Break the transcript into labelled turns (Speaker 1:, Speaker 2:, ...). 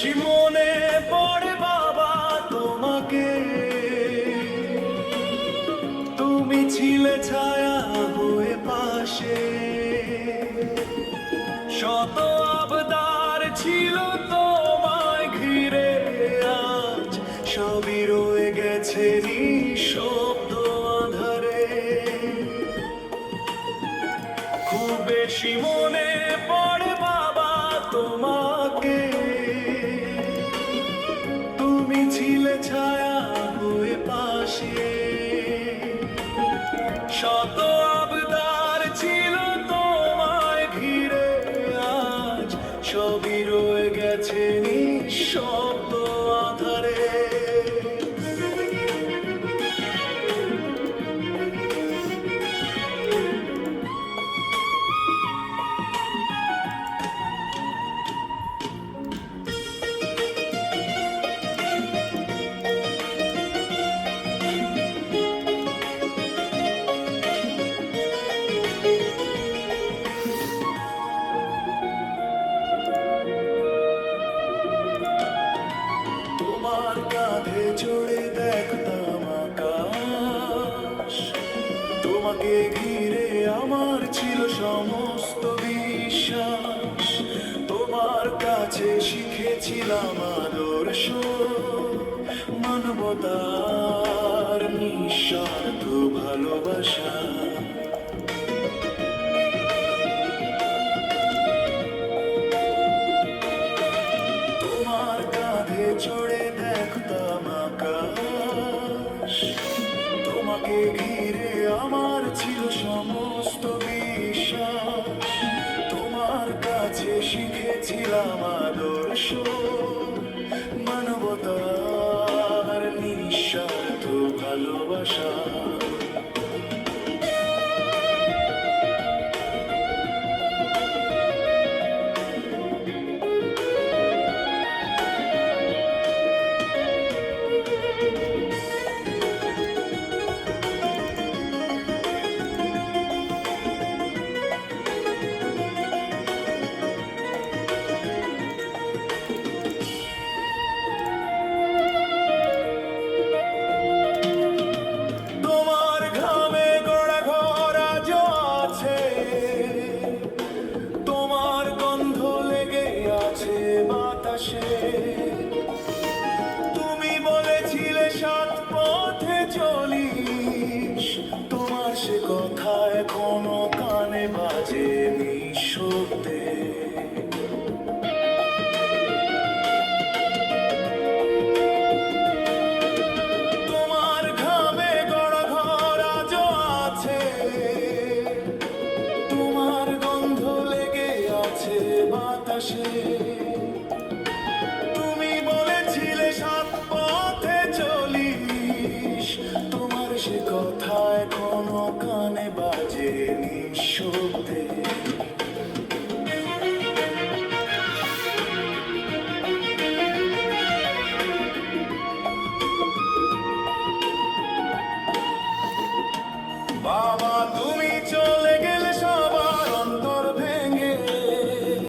Speaker 1: বেশি মনে পড়ে বাবা তোমাকে, তুমি ছিলে ছায়া হয়ে পাশে। শত আবদার ছিল তোমায় ঘিরে, আজ সবই রয়ে গেছে নিঃশব্দ আধারে। খুব বেশি মনে পড়ে বাবা তোমাকে, তুমি ছিলে ছায়া হয়ে পাশে। শত আবদার ছিল তোমায় ঘিরে, আজ সবই রয়ে গেছে নিঃশব্দ আধারে। তোমার কাঁধে চড়ে দেখতাম আকাশ, তোমাকে ঘিরে আমার ছিল সমস্ত বিশ্বাস। তোমার কাছে শিখেছিলাম আদর্শ, মানবতার নিঃস্বার্থ ভালোবাসা। তোমার কাঁধে চড়ে দেখতাম আকাশ, তোমাকে ঘিরে আমার ছিল সমস্ত বিশ্বাস। তোমার কাছে শিখেছিলাম আদর্শ, মানবতার নিঃস্বার্থ ভালোবাসা। তোমার ঘামে গড়া ঘর আজও আছে, তোমার গন্ধ লেগে আছে বাতাসে। তুমি বলেছিলে সাত পথে চলিস, তোমার সে কথা এখনো কানে বাজে নিঃশব্দে।